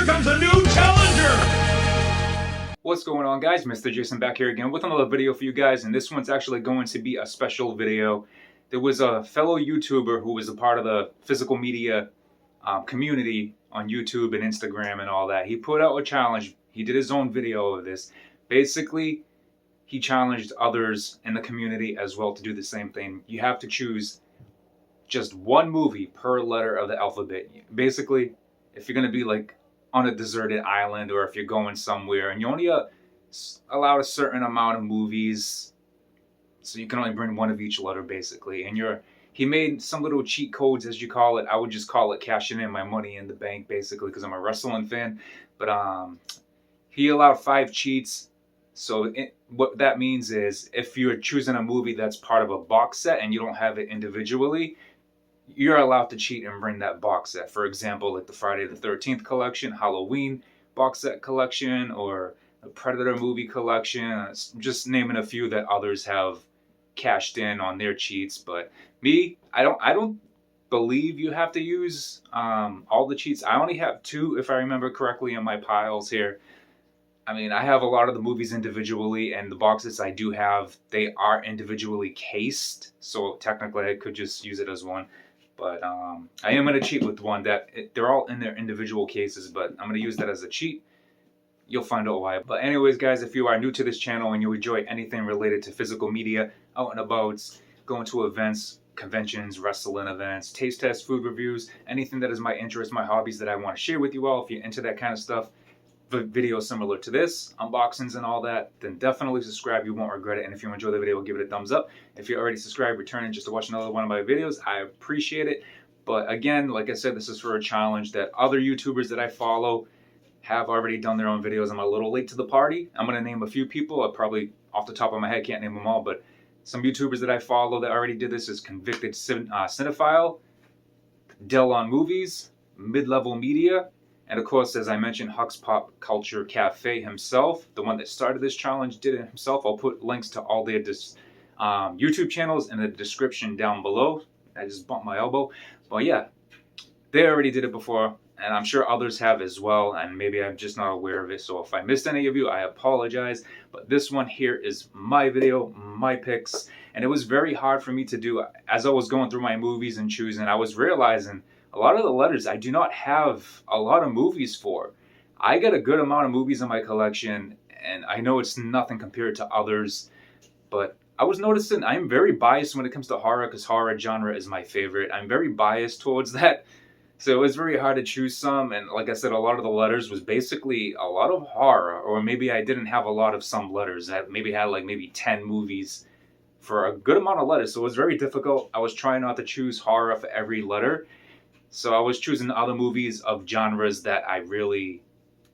Here comes a new challenger! What's going on, guys? Mr. Jason back here again with another video for you guys, and this one's actually going to be a special video. There was a fellow YouTuber who was a part of the physical media community on YouTube and Instagram and all that. He put out a challenge. He did his own video of this. Basically, he challenged others in the community as well to do the same thing. You have to choose just one movie per letter of the alphabet. Basically, if you're going to be like on a deserted island, or if you're going somewhere and you only allowed a certain amount of movies, so you can only bring one of each letter basically. And he made some little cheat codes, as you call it. I would just call it cashing in my money in the bank basically, because I'm a wrestling fan. But he allowed 5 cheats. So what that means is, if you're choosing a movie that's part of a box set and you don't have it individually, you're allowed to cheat and bring that box set. For example, like the Friday the 13th collection, Halloween box set collection, or a Predator movie collection. Just naming a few that others have cashed in on their cheats. But me, I don't believe you have to use all the cheats. I only have 2, if I remember correctly, in my piles here. I mean, I have a lot of the movies individually, and the boxes I do have, they are individually cased. So technically I could just use it as one. But I am going to cheat with one that they're all in their individual cases, but I'm going to use that as a cheat. You'll find out why. But anyways, guys, if you are new to this channel and you enjoy anything related to physical media, out and about, going to events, conventions, wrestling events, taste tests, food reviews, anything that is my interest, my hobbies that I want to share with you all, if you're into that kind of stuff, videos similar to this, unboxings and all that, then definitely subscribe. You won't regret it. And if you enjoy the video, give it a thumbs up. If you're already subscribed, returning just to watch another one of my videos, I appreciate it. But again, like I said, this is for a challenge that other YouTubers that I follow have already done their own videos. I'm a little late to the party. I'm going to name a few people. I probably, off the top of my head, can't name them all, but some YouTubers that I follow that already did this is Convicted Cinephile, Dell on Movies, Mid-Level Media, and of course, as I mentioned, Hux Pop Culture Cafe himself, the one that started this challenge, did it himself. I'll put links to all their YouTube channels in the description down below. I just bumped my elbow. But yeah, they already did it before, and I'm sure others have as well, and maybe I'm just not aware of it. So if I missed any of you, I apologize. But this one here is my video, my picks, and it was very hard for me to do. As I was going through my movies and choosing, I was realizing a lot of the letters I do not have a lot of movies for. I got a good amount of movies in my collection, and I know it's nothing compared to others, but I was noticing I'm very biased when it comes to horror, because horror genre is my favorite. I'm very biased towards that, so it was very hard to choose some. And like I said, a lot of the letters was basically a lot of horror, or maybe I didn't have a lot of some letters. I maybe had like 10 movies for a good amount of letters, so it was very difficult. I was trying not to choose horror for every letter. So I was choosing other movies of genres that I really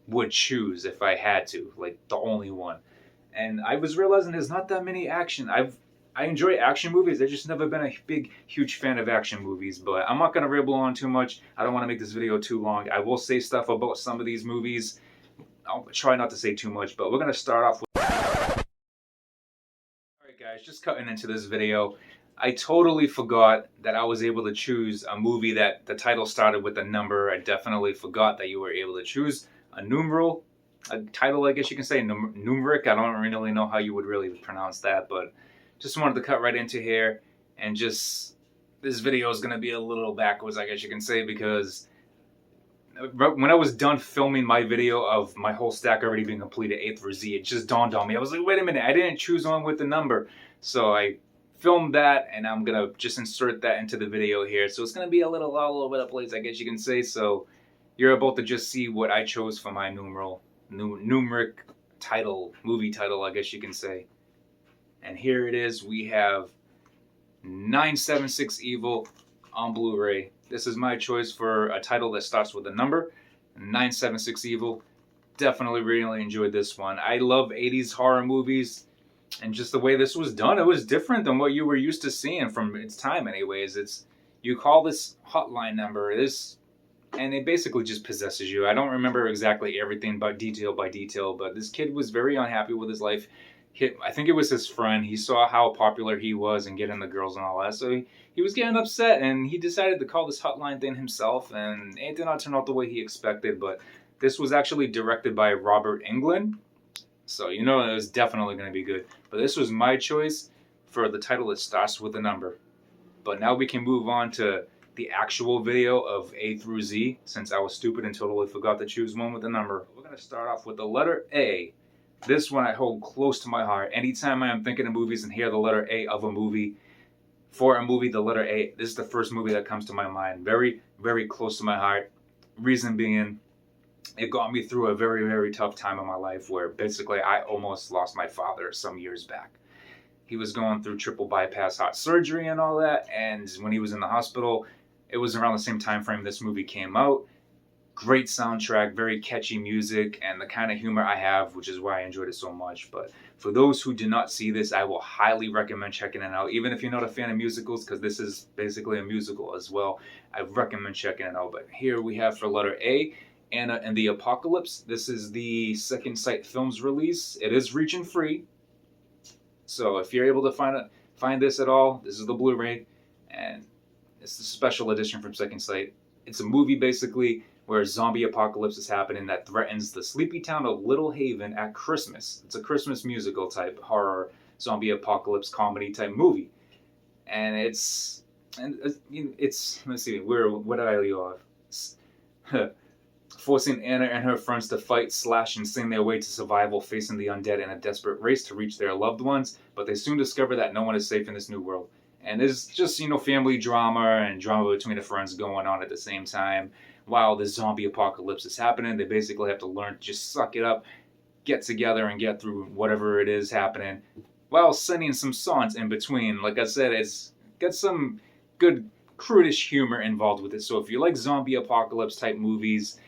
would choose if I had to, like the only one. And I was realizing there's not that many action. I enjoy action movies. I've just never been a big, huge fan of action movies. But I'm not going to ramble on too much. I don't want to make this video too long. I will say stuff about some of these movies. I'll try not to say too much, but we're going to start off with... Alright guys, just cutting into this video. I totally forgot that I was able to choose a movie that the title started with a number. I definitely forgot that you were able to choose a numeral, a title, I guess you can say, numeric. I don't really know how you would really pronounce that, but just wanted to cut right into here. And just, this video is going to be a little backwards, I guess you can say, because when I was done filming my video of my whole stack already being completed, A through Z, it just dawned on me. I was like, wait a minute, I didn't choose one with the number. So I filmed that, and I'm gonna just insert that into the video here. So it's gonna be a little all over the place, I guess you can say. So you're about to just see what I chose for my numeric title, movie title, I guess you can say. And here it is. We have 976 Evil on Blu-ray. This is my choice for a title that starts with a number, 976 Evil. Definitely really enjoyed this one. I love 80s horror movies. And just the way this was done, it was different than what you were used to seeing from its time anyways. It's, you call this hotline number, and it basically just possesses you. I don't remember exactly everything by detail, but this kid was very unhappy with his life. I think it was his friend. He saw how popular he was and getting the girls and all that, so he was getting upset, and he decided to call this hotline thing himself, and it did not turn out the way he expected, but This was actually directed by Robert Englund, so you know it was definitely going to be good. But this was my choice for the title that starts with a number. But now we can move on to the actual video of A through Z, since I was stupid and totally forgot to choose one with a number. We're going to start off with the letter A. This one I hold close to my heart. Anytime I am thinking of movies and hear the letter A of a movie, for a movie, the letter A, this is the first movie that comes to my mind. Very, very close to my heart. Reason being, it got me through a very, very tough time in my life where basically I almost lost my father some years back. He was going through triple bypass heart surgery and all that, and when he was in the hospital, it was around the same time frame this movie came out. Great soundtrack, very catchy music, and the kind of humor I have, which is why I enjoyed it so much. But for those who did not see this, I will highly recommend checking it out, even if you're not a fan of musicals, because this is basically a musical as well. I recommend checking it out. But here we have for letter A, Anna and the Apocalypse. This is the Second Sight Films release. It is region free, so if you're able to find this at all, this is the Blu-ray, and it's the special edition from Second Sight. It's a movie basically where a zombie apocalypse is happening that threatens the sleepy town of Little Haven at Christmas. It's a Christmas musical type horror zombie apocalypse comedy type movie, and it's let's see, what did I leave off? Forcing Anna and her friends to fight, slash, and sing their way to survival, facing the undead in a desperate race to reach their loved ones. But they soon discover that no one is safe in this new world. And there's just, family drama and drama between the friends going on at the same time. While the zombie apocalypse is happening, they basically have to learn to just suck it up, get together, and get through whatever it is happening, while singing some songs in between. Like I said, it's got some good crudish humor involved with it. So if you like zombie apocalypse type movies,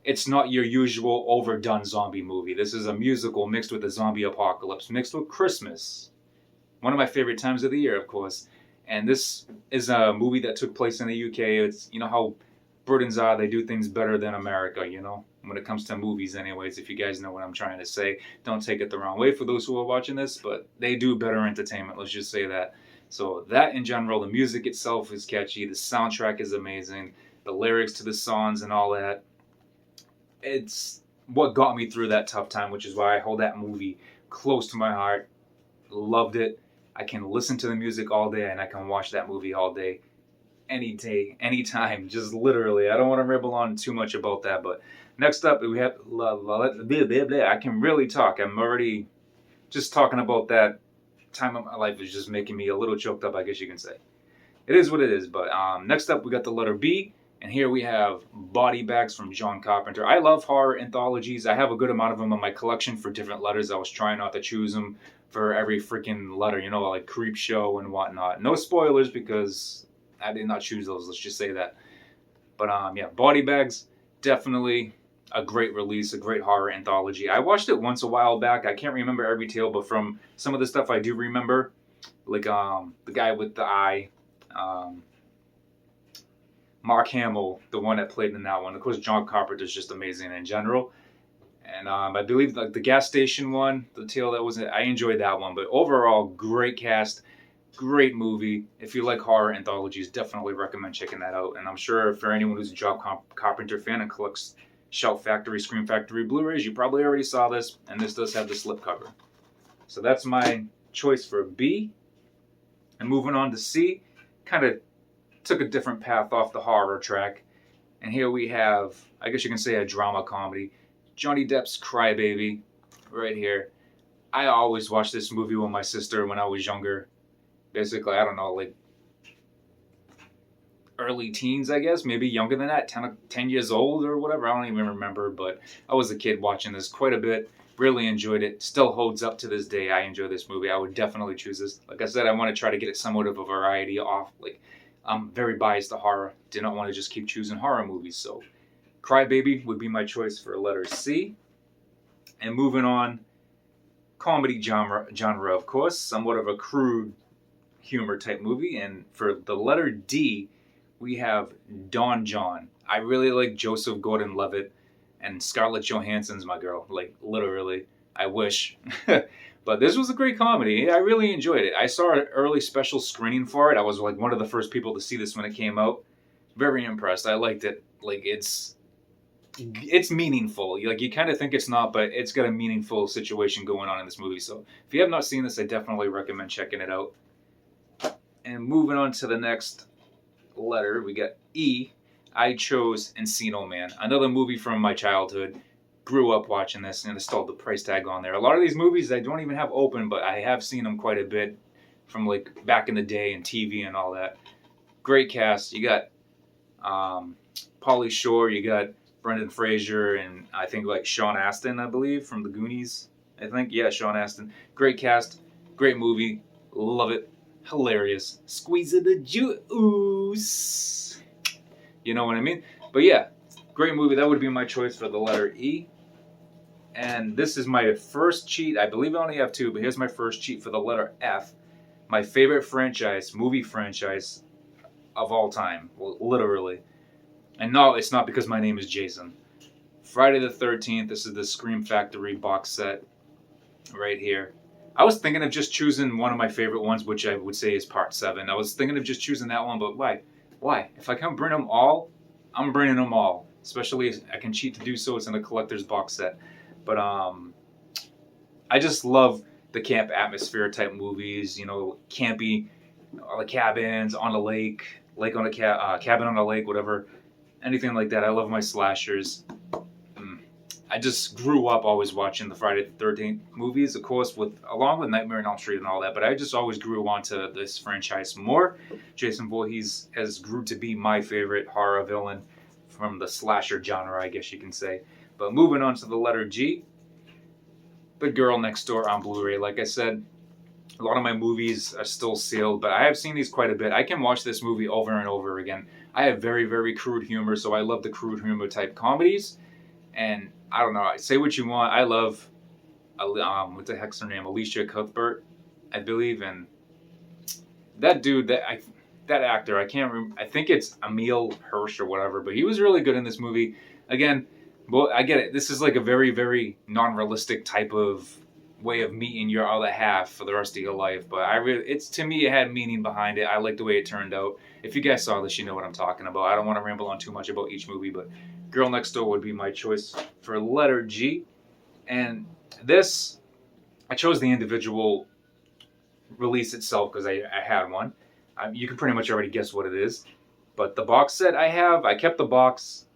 it's not your usual overdone zombie movie. This is a musical mixed with a zombie apocalypse, mixed with Christmas. One of my favorite times of the year, of course. And this is a movie that took place in the UK. It's, how Britons are, they do things better than America, when it comes to movies anyways, if you guys know what I'm trying to say. Don't take it the wrong way for those who are watching this, but they do better entertainment, let's just say that. So that in general, the music itself is catchy, the soundtrack is amazing, the lyrics to the songs and all that. It's what got me through that tough time, which is why I hold that movie close to my heart. Loved it. I can listen to the music all day, and I can watch that movie all day, any day, anytime, just literally. I don't want to ramble on too much about that, but next up, we have I can really talk. I'm already just talking about that time of my life is just making me a little choked up, I guess you can say. It is what it is, but next up, we got the letter B. And here we have Body Bags from John Carpenter. I love horror anthologies. I have a good amount of them in my collection for different letters. I was trying not to choose them for every freaking letter, like Creepshow and whatnot. No spoilers because I did not choose those, let's just say that. But yeah, Body Bags, definitely a great release, a great horror anthology. I watched it once a while back. I can't remember every tale, but from some of the stuff I do remember, like the guy with the eye, Mark Hamill, the one that played in that one. Of course, John Carpenter's just amazing in general. And I believe like the gas station one, the tale that was it, I enjoyed that one. But overall, great cast, great movie. If you like horror anthologies, definitely recommend checking that out. And I'm sure for anyone who's a John Carpenter fan and collects Shout Factory, Scream Factory Blu-rays, you probably already saw this. And this does have the slipcover. So that's my choice for B. And moving on to C, kind of took a different path off the horror track. And here we have, I guess you can say, a drama comedy. Johnny Depp's Cry Baby, right here. I always watched this movie with my sister when I was younger. Basically, I don't know, like early teens, I guess. Maybe younger than that, 10 years old or whatever. I don't even remember, but I was a kid watching this quite a bit. Really enjoyed it. Still holds up to this day. I enjoy this movie. I would definitely choose this. Like I said, I want to try to get it somewhat of a variety off. Like, I'm very biased to horror. Did not want to just keep choosing horror movies. So Cry Baby would be my choice for letter C. And moving on, comedy genre of course. Somewhat of a crude humor type movie. And for the letter D, we have Don John. I really like Joseph Gordon-Levitt. And Scarlett Johansson's my girl. Like, literally. I wish. But this was a great comedy. I really enjoyed it. I saw an early special screening for it. I was like one of the first people to see this when it came out. Very impressed. I liked it. Like, it's it's meaningful. Like, you kind of think it's not, but it's got a meaningful situation going on in this movie. So if you have not seen this, I definitely recommend checking it out. And moving on to the next letter, we got E. I chose Encino Man, another movie from my childhood. Grew up watching this and installed the price tag on there. A lot of these movies I don't even have open, but I have seen them quite a bit from like back in the day and TV and all that. Great cast. You got Pauly Shore, you got Brendan Fraser, and I think like Sean Astin, I believe, from the Goonies. I think, yeah, Sean Astin. Great cast, great movie, love it, hilarious. Squeeze of the juice. You know what I mean? But yeah, great movie. That would be my choice for the letter E. And this is my first cheat. I believe I only have two, but here's my first cheat for the letter F. My favorite franchise, movie franchise of all time, well, literally. And no, it's not because my name is Jason. Friday the 13th, this is the Scream Factory box set right here. I was thinking of just choosing one of my favorite ones, which I would say is part 7. I was thinking of just choosing that one, but why? Why? If I can bring them all, I'm bringing them all. Especially if I can cheat to do so, it's in a collector's box set. But I just love the camp atmosphere type movies, you know, campy, all the cabins on a lake on a cabin on a lake, whatever, anything like that. I love my slashers. I just grew up always watching the Friday the 13th movies, of course, along with Nightmare on Elm Street and all that. But I just always grew onto this franchise more. Jason Voorhees has grew to be my favorite horror villain from the slasher genre, I guess you can say. But moving on to the letter G, The Girl Next Door on Blu-ray. Like I said, a lot of my movies are still sealed, but I have seen these quite a bit. I can watch this movie over and over again. I have very, very crude humor, so I love the crude humor type comedies. And I don't know, say what you want. I love, what the heck's her name? Alicia Cuthbert, I believe. And that dude, that actor, I can't remember. I think it's Emil Hirsch or whatever, but he was really good in this movie. Again, well, I get it. This is like a very, very non-realistic type of way of meeting your other half for the rest of your life. But to me, it had meaning behind it. I like the way it turned out. If you guys saw this, you know what I'm talking about. I don't want to ramble on too much about each movie, but Girl Next Door would be my choice for letter G. And this, I chose the individual release itself because I had one. You can pretty much already guess what it is. But the box set I kept the box,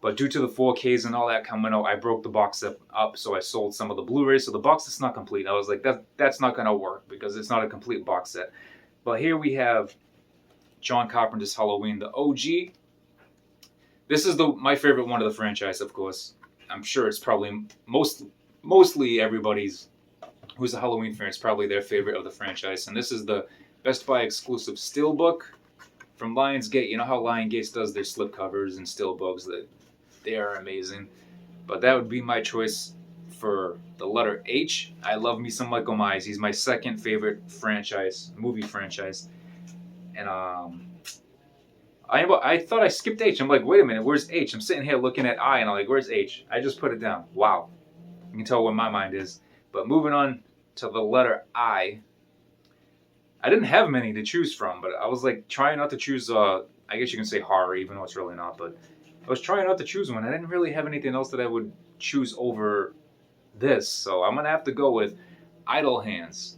but due to the 4Ks and all that coming out, I broke the box set up, so I sold some of the Blu-rays. So the box is not complete. I was like, that's not going to work because it's not a complete box set. But here we have John Carpenter's Halloween, the OG. This is my favorite one of the franchise, of course. I'm sure it's probably mostly everybody's who's a Halloween fan, it's probably their favorite of the franchise. And this is the Best Buy exclusive steelbook from Lionsgate. You know how Lionsgate does their slipcovers and steelbooks? They are amazing. But that would be my choice for the letter H. I love me some Michael Myers. He's my second favorite movie franchise. And I thought I skipped H. I'm like, wait a minute, where's H? I'm sitting here looking at I, and I'm like, where's H? I just put it down. Wow. You can tell where my mind is. But moving on to the letter I didn't have many to choose from, but I was like trying not to choose, I guess you can say horror, even though it's really not, but I was trying not to choose one. I didn't really have anything else that I would choose over this, so I'm going to have to go with Idle Hands.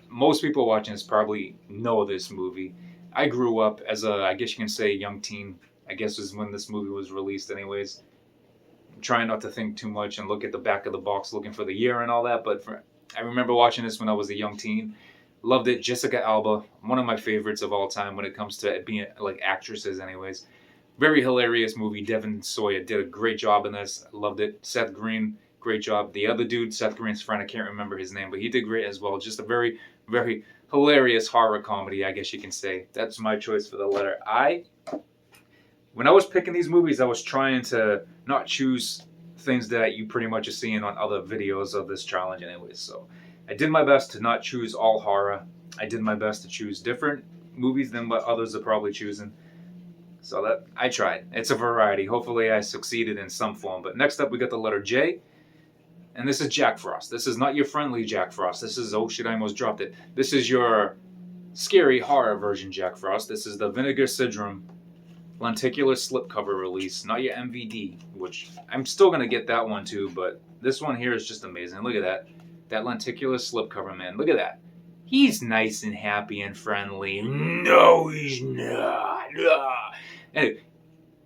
Most people watching this probably know this movie. I grew up as I guess you can say, young teen. I guess is when this movie was released anyways. I'm trying not to think too much and look at the back of the box looking for the year and all that, but I remember watching this when I was a young teen. Loved it. Jessica Alba, one of my favorites of all time when it comes to being like actresses anyways. Very hilarious movie. Devin Sawyer did a great job in this. Loved it. Seth Green, great job. The other dude, Seth Green's friend, I can't remember his name, but he did great as well. Just a very, very hilarious horror comedy, I guess you can say. That's my choice for the letter I. When I was picking these movies, I was trying to not choose things that you pretty much are seeing on other videos of this challenge anyways. So I did my best to not choose all horror. I did my best to choose different movies than what others are probably choosing. So that I tried. It's a variety. Hopefully I succeeded in some form. But next up we got the letter J. And this is Jack Frost. This is not your friendly Jack Frost. This is, oh shit, I almost dropped it. This is your scary horror version Jack Frost. This is the Vinegar Syndrome lenticular slipcover release, not your MVD, which I'm still going to get that one too, but this one here is just amazing. Look at that. That lenticular slipcover, man. Look at that. He's nice and happy and friendly. No, he's not. Anyway,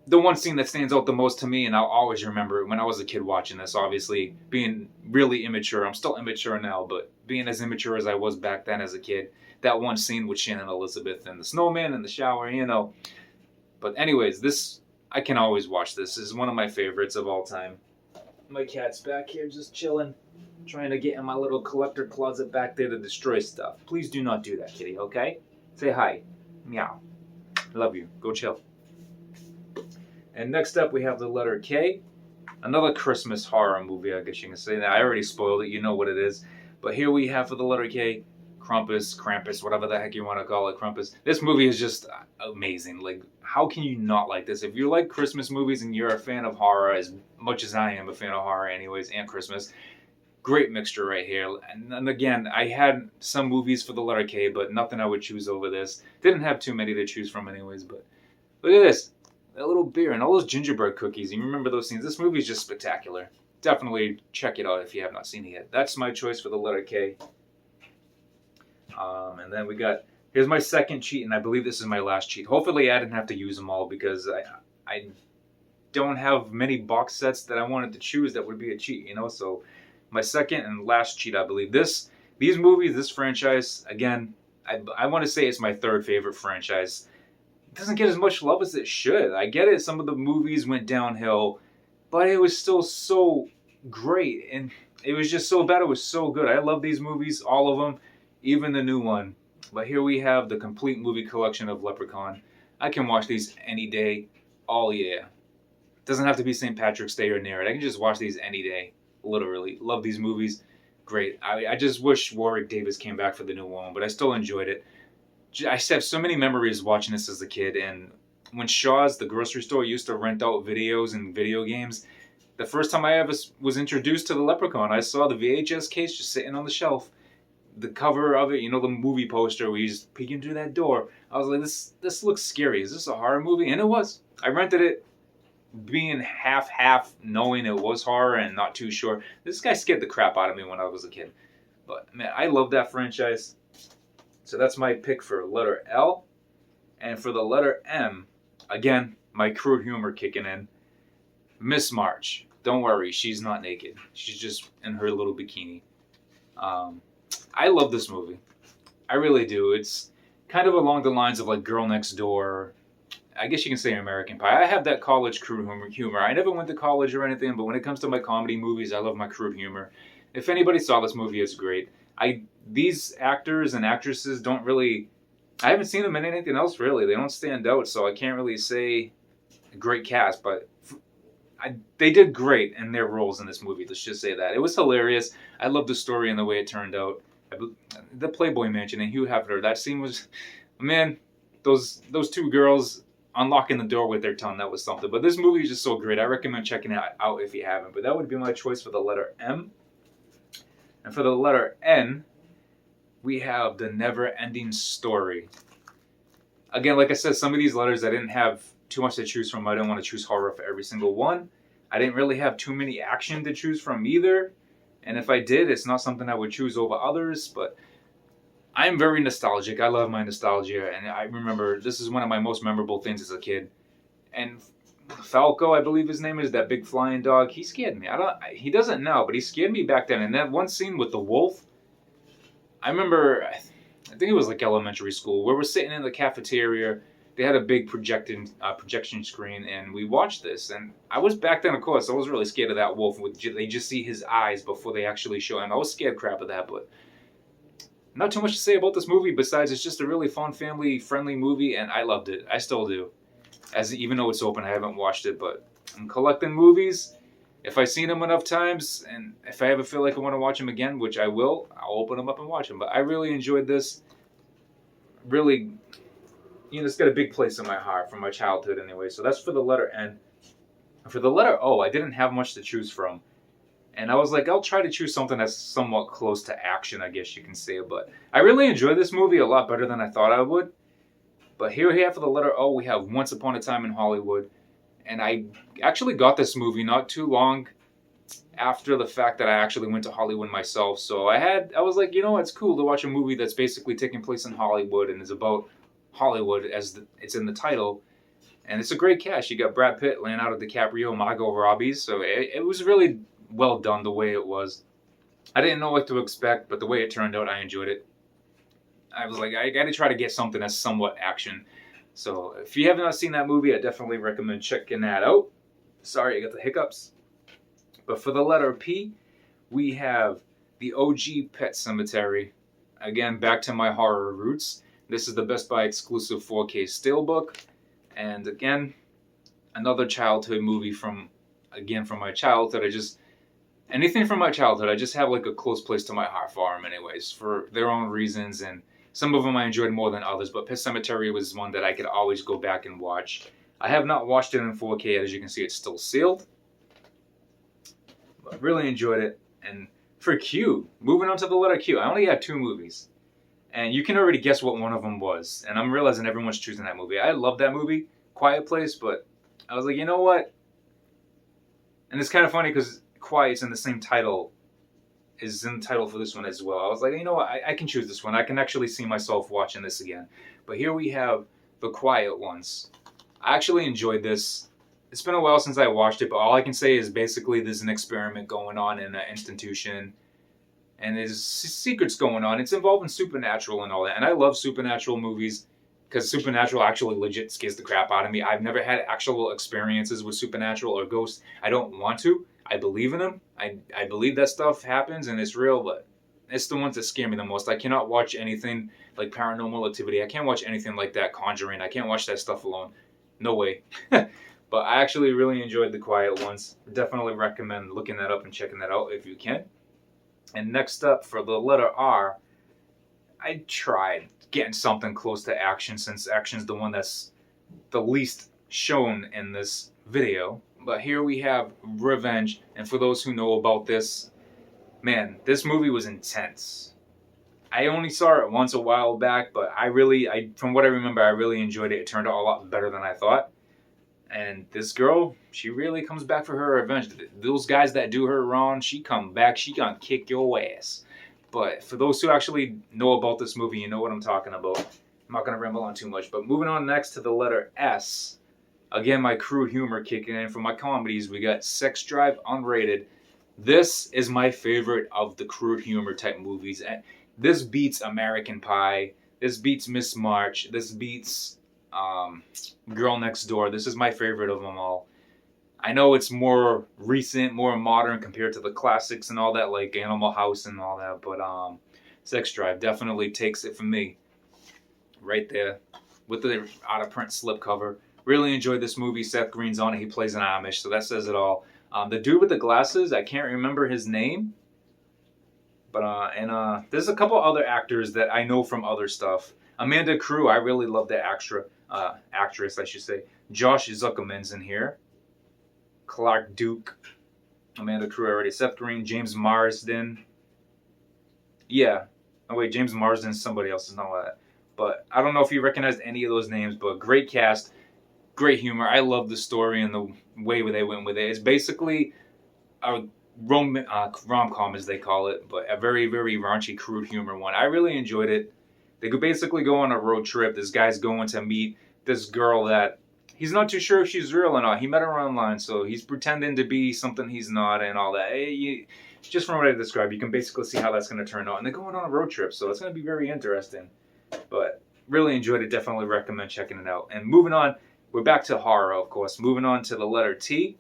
the one scene that stands out the most to me, and I'll always remember when I was a kid watching this, obviously, being really immature. I'm still immature now, but being as immature as I was back then as a kid, that one scene with Shannon Elizabeth and the snowman in the shower, you know. But anyways, this, I can always watch this. This is one of my favorites of all time. My cat's back here just chilling, trying to get in my little collector closet back there to destroy stuff. Please do not do that, kitty, okay? Say hi. Meow. Love you. Go chill. And next up, we have the letter K. Another Christmas horror movie, I guess you can say. Now, I already spoiled it. You know what it is. But here we have for the letter K, Krampus, whatever the heck you want to call it, Krampus. This movie is just amazing. Like, how can you not like this? If you like Christmas movies and you're a fan of horror, as much as I am a fan of horror anyways, and Christmas, great mixture right here. And again, I had some movies for the letter K, but nothing I would choose over this. Didn't have too many to choose from anyways, but look at this. That little beer and all those gingerbread cookies. You remember those scenes? This movie is just spectacular. Definitely check it out if you have not seen it yet. That's my choice for the letter K. And then we got, here's my second cheat, and I believe this is my last cheat. Hopefully I didn't have to use them all because I don't have many box sets that I wanted to choose that would be a cheat, you know? So my second and last cheat, I believe. These movies, this franchise, again, I want to say it's my third favorite franchise. It doesn't get as much love as it should. I get it, some of the movies went downhill, but it was still so great, and it was just so bad, it was so good. I love these movies, all of them, even the new one. But here we have the complete movie collection of Leprechaun. I can watch these any day, all year. It doesn't have to be St. Patrick's Day or near it. I can just watch these any day, literally. Love these movies. Great. I just wish Warwick Davis came back for the new one, but I still enjoyed it. I have so many memories watching this as a kid, and when Shaw's, the grocery store, used to rent out videos and video games, the first time I ever was introduced to the Leprechaun, I saw the VHS case just sitting on the shelf. The cover of it, you know, the movie poster where he's peeking through that door. I was like, this looks scary. Is this a horror movie? And it was. I rented it being half knowing it was horror and not too sure. This guy scared the crap out of me when I was a kid. But, man, I love that franchise. So that's my pick for letter L. And for the letter M, again, my crude humor kicking in. Miss March. Don't worry, she's not naked. She's just in her little bikini. I love this movie. I really do. It's kind of along the lines of like Girl Next Door. I guess you can say American Pie. I have that college crude humor. I never went to college or anything, but when it comes to my comedy movies, I love my crude humor. If anybody saw this movie, it's great. These actors and actresses don't really... I haven't seen them in anything else, really. They don't stand out, so I can't really say a great cast, but they did great in their roles in this movie. Let's just say that. It was hilarious. I love the story and the way it turned out. The Playboy Mansion and Hugh Hefner, that scene was, man, those two girls unlocking the door with their tongue, that was something. But this movie is just so great. I recommend checking it out if you haven't. But that would be my choice for the letter M. And for the letter N, we have The Never Ending Story. Again, like I said, some of these letters I didn't have too much to choose from. I didn't want to choose horror for every single one. I didn't really have too many action to choose from either. And if I did, it's not something I would choose over others, but I'm very nostalgic. I love my nostalgia, and I remember this is one of my most memorable things as a kid. And Falco, I believe his name is, that big flying dog, he scared me. He doesn't now, but he scared me back then. And that one scene with the wolf, I remember, I think it was like elementary school, where we're sitting in the cafeteria. They had a big projection screen, and we watched this. And I was back then, of course, I was really scared of that wolf. They just see his eyes before they actually show him. I was scared crap of that, but not too much to say about this movie besides it's just a really fun, family-friendly movie, and I loved it. I still do. Even though it's open, I haven't watched it, but I'm collecting movies. If I've seen them enough times, and if I ever feel like I want to watch them again, which I will, I'll open them up and watch them. But I really enjoyed this. Really... it's got a big place in my heart from my childhood anyway. So that's for the letter N. For the letter O, I didn't have much to choose from. And I was like, I'll try to choose something that's somewhat close to action, I guess you can say. But I really enjoyed this movie a lot better than I thought I would. But here we have for the letter O, we have Once Upon a Time in Hollywood. And I actually got this movie not too long after the fact that I actually went to Hollywood myself. So I was like, you know, it's cool to watch a movie that's basically taking place in Hollywood and is about Hollywood as it's in the title. And it's a great cast. You got Brad Pitt, Leonardo DiCaprio, Margot Robbie. So it was really well done the way it was. I didn't know what to expect, but the way it turned out, I enjoyed it. I was like, I got to try to get something that's somewhat action. So if you have not seen that movie, I definitely recommend checking that out. Sorry, I got the hiccups. But for the letter P, we have the OG Pet Cemetery. Again, back to my horror roots. This is the Best Buy exclusive 4K steelbook. And again, another childhood movie from my childhood. Anything from my childhood, I just have like a close place to my heart for them anyways, for their own reasons. And some of them I enjoyed more than others, but Pet Cemetery was one that I could always go back and watch. I have not watched it in 4K. As you can see, it's still sealed. But really enjoyed it. And for Q, moving on to the letter Q, I only had 2 movies. And you can already guess what one of them was. And I'm realizing everyone's choosing that movie. I love that movie, Quiet Place, but I was like, you know what? And it's kind of funny because Quiet's in the same title, is in the title for this one as well. I was like, you know what? I can choose this one. I can actually see myself watching this again. But here we have The Quiet Ones. I actually enjoyed this. It's been a while since I watched it, but all I can say is basically there's an experiment going on in an institution. And there's secrets going on. It's involving supernatural and all that. And I love supernatural movies because supernatural actually legit scares the crap out of me. I've never had actual experiences with supernatural or ghosts. I don't want to. I believe in them. I believe that stuff happens and it's real, but it's the ones that scare me the most. I cannot watch anything like Paranormal Activity. I can't watch anything like that, Conjuring. I can't watch that stuff alone. No way. But I actually really enjoyed The Quiet Ones. Definitely recommend looking that up and checking that out if you can. And next up, for the letter R, I tried getting something close to action, since action's the one that's the least shown in this video. But here we have Revenge, and for those who know about this, man, this movie was intense. I only saw it once a while back, but from what I remember, I really enjoyed it. It turned out a lot better than I thought. And this girl, she really comes back for her revenge. Those guys that do her wrong, she come back, she gonna kick your ass. But for those who actually know about this movie, you know what I'm talking about. I'm not gonna ramble on too much. But moving on next to the letter S. Again, my crude humor kicking in. For my comedies, we got Sex Drive Unrated. This is my favorite of the crude humor type movies. And this beats American Pie. This beats Miss March. This beats Girl Next Door. This is my favorite of them all. I know it's more recent, more modern compared to the classics and all that, like Animal House and all that, but Sex Drive definitely takes it from me. Right there, with the out-of-print slipcover. Really enjoyed this movie. Seth Green's on it. He plays an Amish, so that says it all. The dude with the glasses, I can't remember his name, but there's a couple other actors that I know from other stuff. Amanda Crew, I really love that actress, I should say. Josh Zuckerman's in here. Clark Duke. Amanda Crew already. Seth Green. James Marsden. Yeah. Oh wait, James Marsden's somebody else. Is not that. But I don't know if you recognized any of those names, but great cast. Great humor. I love the story and the way they went with it. It's basically a rom-com, as they call it, but a very, very raunchy, crude humor one. I really enjoyed it. They could basically go on a road trip. This guy's going to meet this girl that he's not too sure if she's real or not. He met her online, so he's pretending to be something he's not and all that. Just from what I described, you can basically see how that's going to turn out. And they're going on a road trip, so it's going to be very interesting. But really enjoyed it. Definitely recommend checking it out. And moving on, we're back to horror, of course. Moving on to the letter T.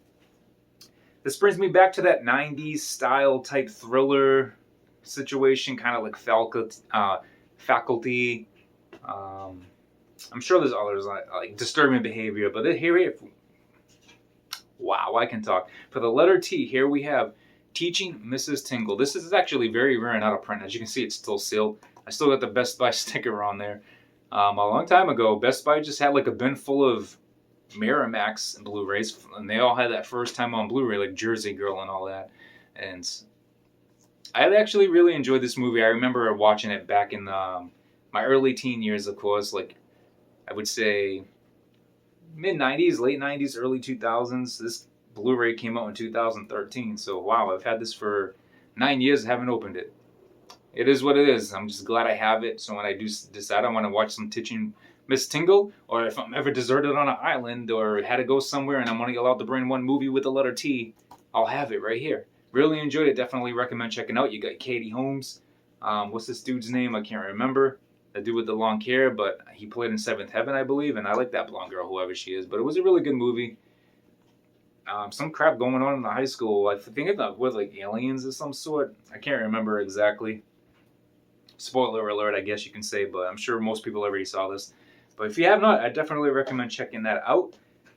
This brings me back to that 90s style type thriller situation, kind of like Faculty. I'm sure there's others like Disturbing Behavior, but wow, I can talk. For the letter T, here we have Teaching Mrs. Tingle. This is actually very rare and out of print. As you can see, it's still sealed. I still got the Best Buy sticker on there. A long time ago, Best Buy just had like a bin full of Miramax Blu-rays, and they all had that first time on Blu-ray, like Jersey Girl and all that. And I actually really enjoyed this movie. I remember watching it back in my early teen years, of course. Like, I would say mid-90s, late 90s, early 2000s. This Blu-ray came out in 2013, so wow, I've had this for 9 years, haven't opened it. It is what it is. I'm just glad I have it, so when I do decide I want to watch some Teaching Miss Tingle, or if I'm ever deserted on an island or had to go somewhere and I'm only allowed to bring one movie with the letter T, I'll have it right here. Really enjoyed it. Definitely recommend checking out. You got Katie Holmes. What's this dude's name? I can't remember. The dude with the long hair, but he played in Seventh Heaven, I believe, and I like that blonde girl, whoever she is. But it was a really good movie. Some crap going on in the high school. I think it was like aliens of some sort. I can't remember exactly. Spoiler alert, I guess you can say, but I'm sure most people already saw this. But if you have not, I definitely recommend checking that out.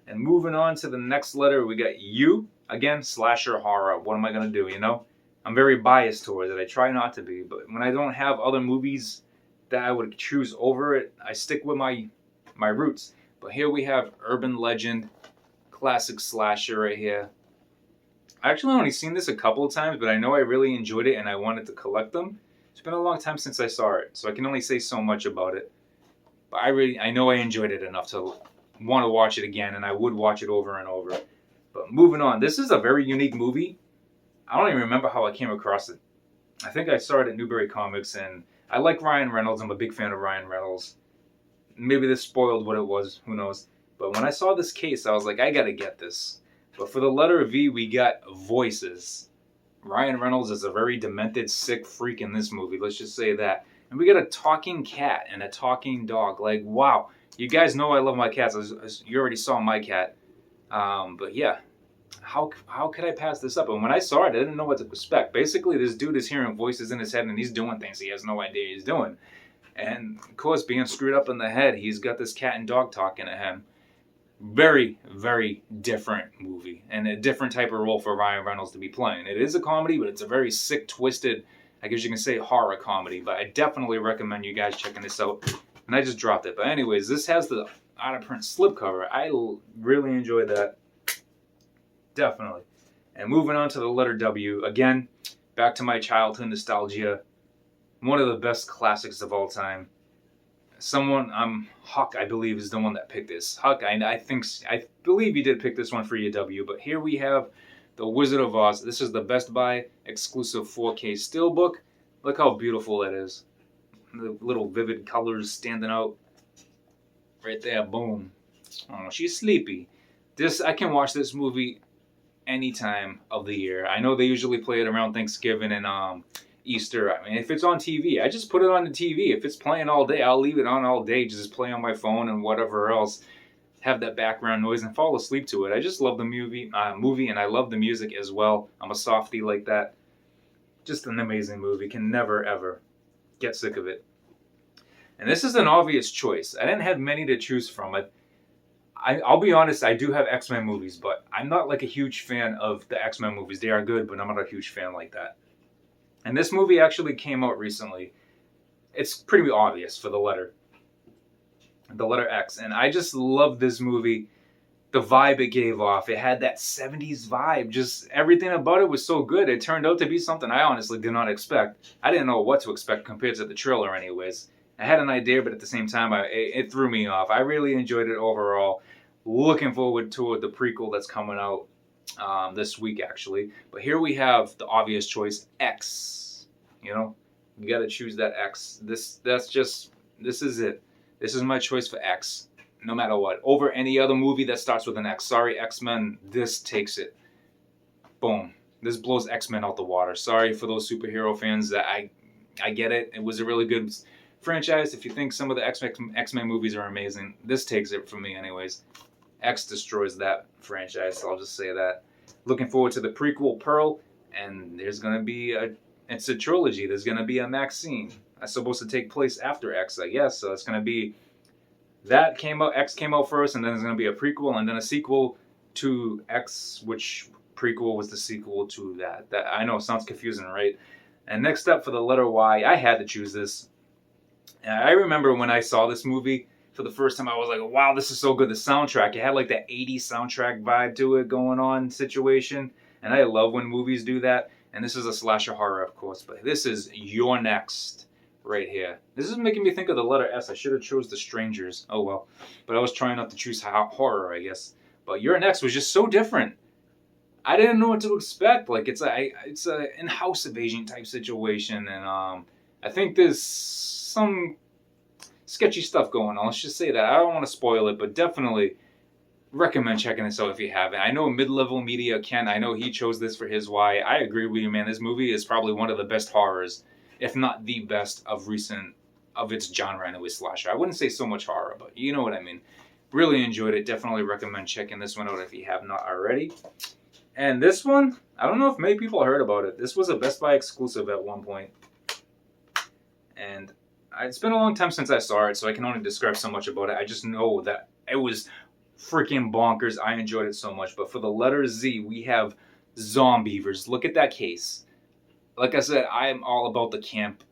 And moving on to the next letter, we got U. Again, slasher horror. What am I going to do, you know? I'm very biased towards it. I try not to be. But when I don't have other movies that I would choose over it, I stick with my roots. But here we have Urban Legend, classic slasher right here. I actually only seen this a couple of times, but I know I really enjoyed it and I wanted to collect them. It's been a long time since I saw it, so I can only say so much about it. But I know I enjoyed it enough to want to watch it again, and I would watch it over and over. But moving on, this is a very unique movie. I don't even remember how I came across it. I think I saw it at Newbury Comics, and I like Ryan Reynolds. I'm a big fan of Ryan Reynolds. Maybe this spoiled what it was, who knows. But when I saw this case, I was like, I gotta get this. But for the letter V, we got Voices. Ryan Reynolds is a very demented, sick freak in this movie. Let's just say that. And we got a talking cat and a talking dog. Like, wow. You guys know I love my cats. You already saw my cat. But yeah, how could I pass this up? And when I saw it, I didn't know what to expect. Basically, this dude is hearing voices in his head and he's doing things he has no idea he's doing. And of course, being screwed up in the head, he's got this cat and dog talking to him. Very, very different movie and a different type of role for Ryan Reynolds to be playing. It is a comedy, but it's a very sick, twisted, I guess you can say horror comedy. But I definitely recommend you guys checking this out. And I just dropped it. But anyways, this has the out-of-print slipcover. I really enjoyed that. Definitely. And moving on to the letter W. Again, back to my childhood nostalgia. One of the best classics of all time. Huck, I believe, is the one that picked this. Huck, I believe you did pick this one for your W. But here we have The Wizard of Oz. This is the Best Buy exclusive 4K steelbook. Look how beautiful it is. The little vivid colors standing out. Right there, boom. Oh, she's sleepy. I can watch this movie any time of the year. I know they usually play it around Thanksgiving and Easter. I mean, if it's on TV, I just put it on the TV. If it's playing all day, I'll leave it on all day. Just play on my phone and whatever else. Have that background noise and fall asleep to it. I just love the movie, and I love the music as well. I'm a softie like that. Just an amazing movie. Can never, ever get sick of it. And this is an obvious choice. I didn't have many to choose from. I'll be honest, I do have X-Men movies, but I'm not like a huge fan of the X-Men movies. They are good, but I'm not a huge fan like that. And this movie actually came out recently. It's pretty obvious for the letter X. And I just love this movie. The vibe it gave off. It had that 70s vibe. Just everything about it was so good. It turned out to be something I honestly did not expect. I didn't know what to expect compared to the trailer anyways. I had an idea, but at the same time, it threw me off. I really enjoyed it overall. Looking forward to the prequel that's coming out this week, actually. But here we have the obvious choice, X. You know, you got to choose that X. This is it. This is my choice for X, no matter what. Over any other movie that starts with an X. Sorry, X-Men, this takes it. Boom. This blows X-Men out the water. Sorry for those superhero fans. That I get it. It was a really good franchise. If you think some of the X-Men movies are amazing, this takes it from me anyways. X destroys that franchise, so I'll just say that. Looking forward to the prequel, Pearl, and there's going to be it's a trilogy. There's going to be a Maxine. That's supposed to take place after X, I guess, so it's going to be, X came out first, and then there's going to be a prequel, and then a sequel to X, which prequel was the sequel to that. That I know, sounds confusing, right? And next up for the letter Y, I had to choose this. And I remember when I saw this movie for the first time, I was like, wow, this is so good. The soundtrack, it had like that 80s soundtrack vibe to it going on situation. And I love when movies do that. And this is a slasher horror, of course. But this is You're Next. right here. This is making me think of the letter S. I should have chose The Strangers. Oh well. But I was trying not to choose horror, I guess. But You're Next was just so different. I didn't know what to expect. Like it's a in-house evasion type situation, and I think there's some sketchy stuff going on. Let's just say that. I don't want to spoil it, but definitely recommend checking this out if you haven't. I know Mid-Level Media, Ken, I know he chose this for his why. I agree with you, man. This movie is probably one of the best horrors, if not the best of its genre anyway, slasher. I wouldn't say so much horror, but you know what I mean. Really enjoyed it. Definitely recommend checking this one out if you have not already. And this one, I don't know if many people heard about it. This was a Best Buy exclusive at one point. And it's been a long time since I saw it, so I can only describe so much about it. I just know that it was freaking bonkers. I enjoyed it so much. But for the letter Z, we have Zombievers. Look at that case. Like I said, I am all about the camp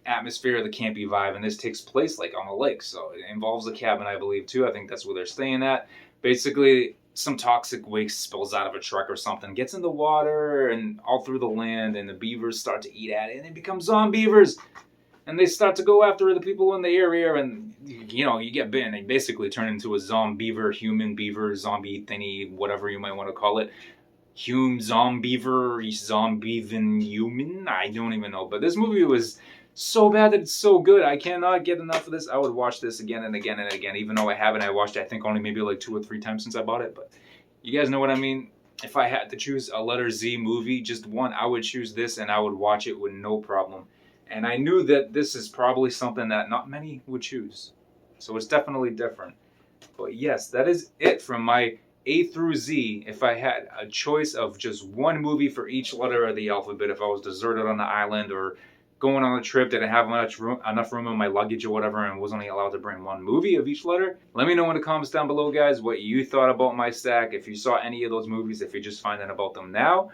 atmosphere, the campy vibe, and this takes place like on a lake. So it involves a cabin, I believe, too. I think that's where they're staying at. Basically, some toxic waste spills out of a truck or something, gets in the water and all through the land, and the beavers start to eat at it, and they become Zombievers. And they start to go after the people in the area, and you know, you get bitten. They basically turn into a zombiever, human beaver, zombie thingy, whatever you might want to call it. Zombiever, zombie-vin human? I don't even know. But this movie was so bad that it's so good. I cannot get enough of this. I would watch this again and again and again, even though I haven't. I watched it, I think, only maybe like 2 or 3 times since I bought it. But you guys know what I mean. If I had to choose a letter Z movie, just one, I would choose this, and I would watch it with no problem. And I knew that this is probably something that not many would choose. So it's definitely different. But yes, that is it from my A through Z. If I had a choice of just one movie for each letter of the alphabet, if I was deserted on the island or going on a trip, didn't have enough room in my luggage or whatever, and was only allowed to bring one movie of each letter, let me know in the comments down below, guys, what you thought about my stack. If you saw any of those movies, if you're just finding about them now,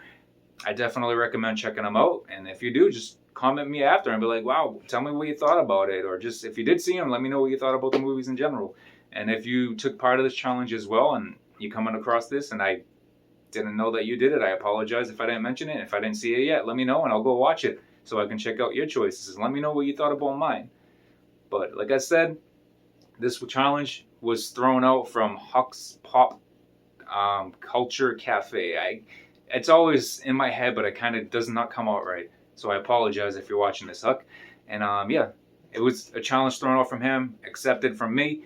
I definitely recommend checking them out. And if you do, just comment me after and be like, wow, tell me what you thought about it. Or just, if you did see them, let me know what you thought about the movies in general. And if you took part of this challenge as well, and you coming across this and I didn't know that you did it, I apologize if I didn't mention it. If I didn't see it yet, let me know and I'll go watch it so I can check out your choices. Let me know what you thought about mine. But like I said, this challenge was thrown out from Huck's Pop Culture Cafe. It's always in my head, but it kind of does not come out right. So I apologize if you're watching this, Huck. And yeah, it was a challenge thrown out from him, accepted from me.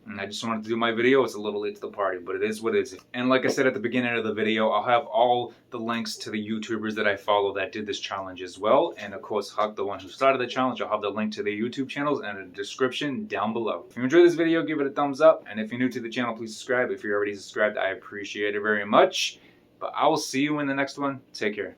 And I just wanted to do my video. It's a little late to the party, but it is what it is. And like I said at the beginning of the video, I'll have all the links to the YouTubers that I follow that did this challenge as well. And of course, Huck, the one who started the challenge, I'll have the link to their YouTube channels and a description down below. If you enjoyed this video, give it a thumbs up. And if you're new to the channel, please subscribe. If you're already subscribed, I appreciate it very much. But I will see you in the next one. Take care.